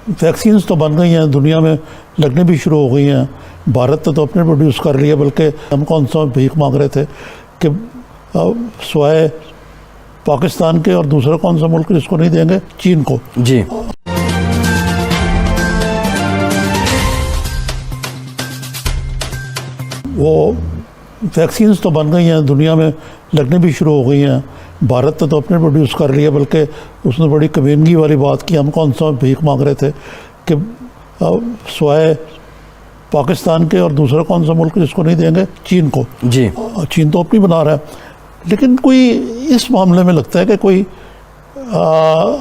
Vaccine तो बन गई हैं, दुनिया में लगने भी शुरू हो गई हैं। भारत ने तो अपने प्रोड्यूस कर लिया, बल्कि हम कौन सा भीख मांग रहे थे कि स्वाय पाकिस्तान के और दूसरा कौन सा मुल्क जिसको नहीं देंगे, चीन को। जी वो वैक्सीन तो बन गई हैं, दुनिया में लगने भी शुरू हो गई हैं। भारत ने तो अपने प्रोड्यूस कर लिया, बल्कि उसने बड़ी कमीनगी वाली बात की, हम कौन सा भीख मांग रहे थे कि स्वाय पाकिस्तान के और दूसरा कौन सा मुल्क जिसको नहीं देंगे, चीन को। जी चीन तो अपनी बना रहा है, लेकिन कोई इस मामले में लगता है कि कोई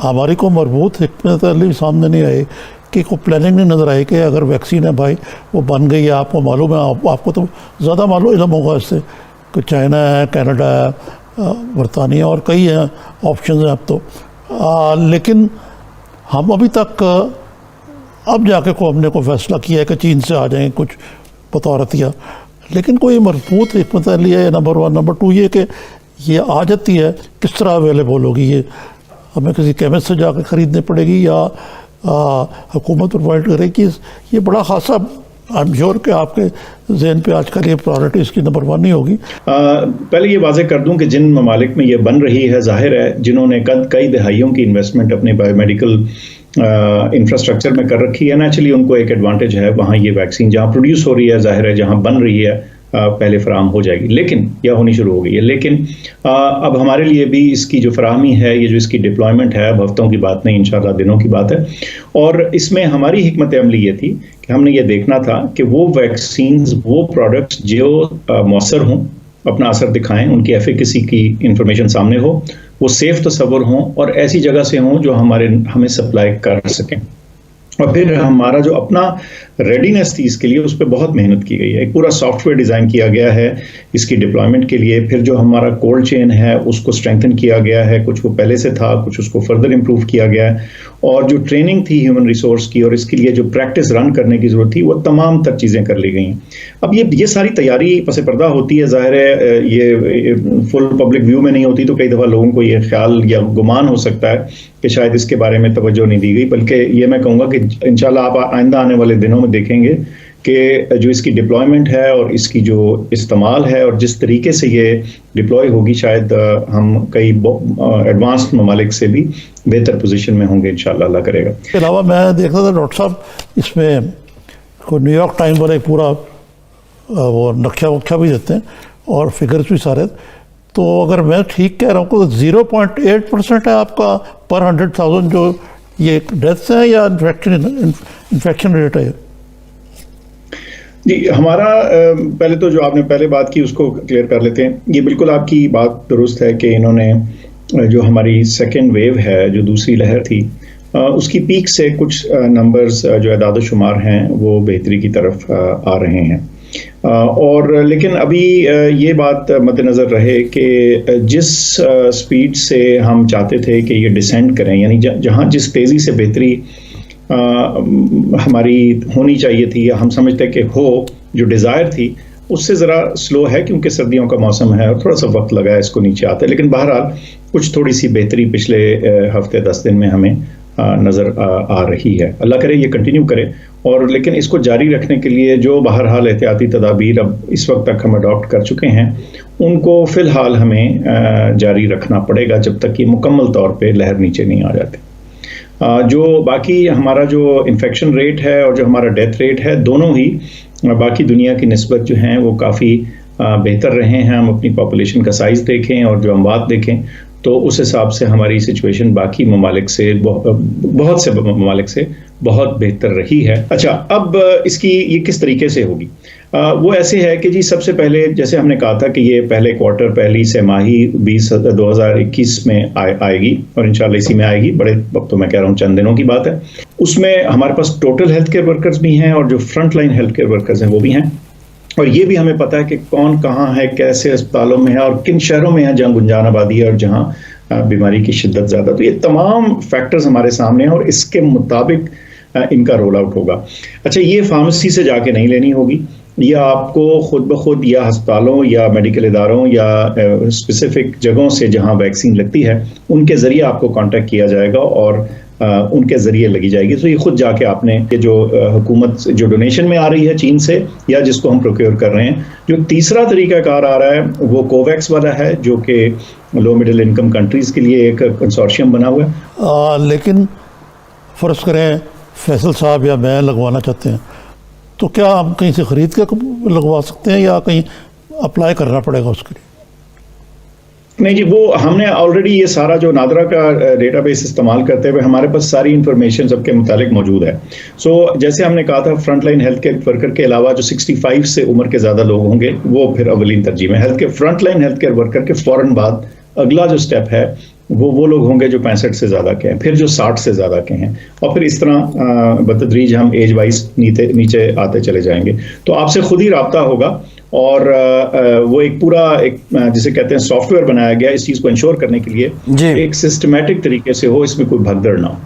हमारी को मजबूत हिकमत अमली सामने नहीं आई, कि कोई प्लानिंग नहीं नज़र आई कि अगर वैक्सीन है भाई वो बन गई है, आपको मालूम है, आपको तो ज़्यादा मालूम इल्म होगा इससे कि चाइना है, कनाडा है, बरतानिया और कई हैं ऑप्शन हैं अब तो। लेकिन हम अभी तक अब जाके को हमने को फैसला किया है कि चीन से आ जाएंगे कुछ बतौरतिया, लेकिन कोई मजबूत हिकमत अमली है। Number one. नंबर टू ये कि ये आ जाती है किस तरह अवेलेबल होगी, ये हमें किसी केमिस्ट से जाकर ख़रीदनी पड़ेगी या हुकूमत प्रोवाइड करेगी। ये बड़ा खासा आई एम श्योर कि आपके जहन पे आजकल ये प्रायोरिटी इसकी नंबर वन नहीं होगी। पहले ये वाज़ेह कर दूं कि जिन ममालिक में ये बन रही है, जाहिर है जिन्होंने कई दहाइयों की इन्वेस्टमेंट अपने बायोमेडिकल इंफ्रास्ट्रक्चर में कर रखी है, नेचुरली उनको एक एडवांटेज है। वहाँ ये वैक्सीन जहाँ प्रोड्यूस हो रही है, जाहिर है जहाँ बन रही है पहले फराहम हो जाएगी, लेकिन या होनी शुरू हो गई है। लेकिन अब हमारे लिए भी इसकी जो फराहमी है, ये जो इसकी डिप्लॉयमेंट है, अब हफ्तों की बात नहीं, इंशाल्लाह दिनों की बात है। और इसमें हमारी हिकमत अमली ये थी कि हमने ये देखना था कि वो वैक्सीन्स, वो प्रोडक्ट्स जो मौसर हों, अपना असर दिखाएं, उनकी एफिकेसी की इंफॉर्मेशन सामने हो, वो सेफ तस्वर हों और ऐसी जगह से हों जो हमें सप्लाई कर सकें। और फिर हमारा जो अपना रेडीनेस थी इसके लिए, उस पर बहुत मेहनत की गई है। एक पूरा सॉफ्टवेयर डिज़ाइन किया गया है इसकी डिप्लॉयमेंट के लिए। फिर जो हमारा कोल्ड चेन है उसको स्ट्रेंथन किया गया है, कुछ वो पहले से था, कुछ उसको फर्दर इम्प्रूव किया गया है। और जो ट्रेनिंग थी ह्यूमन रिसोर्स की और इसके लिए जो प्रैक्टिस रन करने की ज़रूरत थी, वो तमाम तर चीज़ें कर ली गई हैं। अब ये सारी तैयारी पस पर्दा होती है, ज़ाहिर है ये फुल पब्लिक व्यू में नहीं होती, तो कई दफ़ा लोगों को ये ख्याल या गुमान हो सकता है कि शायद इसके बारे में तवज्जो नहीं दी गई। बल्कि ये मैं कहूँगा कि इंशाल्लाह आप आइंदा आने वाले दिनों में देखेंगे कि जो इसकी डिप्लॉयमेंट है और इसकी जो इस्तेमाल है और जिस तरीके से ये डिप्लॉय होगी, शायद हम कई एडवांस्ड ममालिक से भी बेहतर पोजीशन में होंगे इंशाल्लाह, अल्लाह करेगा। इसके अलावा मैं देख रहा था डॉक्टर साहब, इसमें को न्यूयॉर्क टाइम वाले पूरा वो नक्शा वक्शा भी देते हैं और फिगर्स भी सारे। तो अगर मैं ठीक कह रहा हूँ तो 0.8% है आपका पर 100,000 जो ये डेथ्स हैं या इन्फेक्शन रेट है? जी, हमारा पहले तो जो आपने पहले बात की उसको क्लियर कर लेते हैं। ये बिल्कुल आपकी बात दुरुस्त है कि इन्होंने जो हमारी सेकेंड वेव है, जो दूसरी लहर थी, उसकी पीक से कुछ नंबर्स जो अदाद शुमार हैं वो बेहतरी की तरफ आ रहे हैं। और लेकिन अभी ये बात मद्देनज़र रहे कि जिस स्पीड से हम चाहते थे कि ये डिसेंड करें, यानी जहाँ जिस तेज़ी से बेहतरी हमारी होनी चाहिए थी या हम समझते कि हो, जो डिज़ायर थी, उससे ज़रा स्लो है क्योंकि सर्दियों का मौसम है और थोड़ा सा वक्त लगा है इसको नीचे आते। लेकिन बहरहाल कुछ थोड़ी सी बेहतरी पिछले हफ्ते 10 दिन में हमें नज़र आ रही है। अल्लाह करे ये कंटिन्यू करे। और लेकिन इसको जारी रखने के लिए जो बहरहाल एहतियाती तदाबीर अब इस वक्त तक हम अडॉप्ट कर चुके हैं, उनको फ़िलहाल हमें जारी रखना पड़ेगा जब तक कि मुकम्मल तौर पे लहर नीचे नहीं आ जाती। जो बाकी हमारा जो इन्फेक्शन रेट है और जो हमारा डेथ रेट है, दोनों ही बाकी दुनिया की निस्बत जो हैं वो काफ़ी बेहतर रहे हैं। हम अपनी पॉपुलेशन का साइज़ देखें और जो अमवात देखें तो उस हिसाब से हमारी सिचुएशन बाकी ममालिक से बहुत से ममालिक से बहुत बेहतर रही है। अच्छा, अब इसकी ये किस तरीके से होगी? वो ऐसे है कि जी सबसे पहले जैसे हमने कहा था कि ये पहले क्वार्टर, पहली छमाही 2021 में आएगी और इंशाल्लाह इसी में आएगी। बड़े वक्त तो मैं कह रहा हूँ चंद दिनों की बात है। उसमें हमारे पास टोटल हेल्थ केयर वर्कर्स भी हैं और जो front line health care workers हैं वो भी हैं। और ये भी हमें पता है कि कौन कहाँ है, कैसे अस्पतालों में है और किन शहरों में है जहाँ गुंजान आबादी है और जहाँ बीमारी की शिद्दत ज़्यादा। तो ये तमाम फैक्टर्स हमारे सामने हैं और इसके मुताबिक इनका रोल आउट होगा। अच्छा, ये फार्मेसी से जाके नहीं लेनी होगी, या आपको खुद ब खुद या अस्पतालों या मेडिकल इदारों या स्पेसिफिक जगहों से जहां वैक्सीन लगती है उनके ज़रिए आपको कांटेक्ट किया जाएगा और उनके ज़रिए लगी जाएगी। तो ये खुद जाके आपने ये जो हुकूमत जो डोनेशन में आ रही है चीन से या जिसको हम प्रोक्योर कर रहे हैं, जो तीसरा तरीकाकार आ रहा है वो कोवैक्स वाला है, जो कि लो मिडिल इनकम कंट्रीज़ के लिए एक कंसोर्शियम बना हुआ है। लेकिन फ़र्ज़ करें फैसल साहब या मैं लगवाना चाहते हैं, तो क्या हम कहीं से ख़रीद के लगवा सकते हैं या कहीं अप्लाई करना पड़ेगा उसके लिए? नहीं जी, वो हमने ऑलरेडी ये सारा जो नादरा का डेटाबेस इस्तेमाल करते हुए हमारे पास सारी इंफॉर्मेशन सबके मुतालिक मौजूद है। जैसे हमने कहा था, फ्रंटलाइन हेल्थ केयर वर्कर के अलावा जो 65 से उम्र के ज़्यादा लोग होंगे वो फिर अवलीन तरजीह में। Health care frontline health care worker के फ़ौरन बाद अगला जो स्टेप है वो लोग होंगे जो 65 से ज़्यादा के हैं, फिर जो 60 से ज़्यादा के हैं, और फिर इस तरह बतदरीज हम एज वाइज नीचे आते चले जाएंगे। तो आपसे खुद ही रब्ता होगा, और वो एक पूरा जिसे कहते हैं सॉफ्टवेयर बनाया गया इस चीज़ को इंश्योर करने के लिए, एक सिस्टमैटिक तरीके से हो, इसमें कोई भगदड़ ना हो।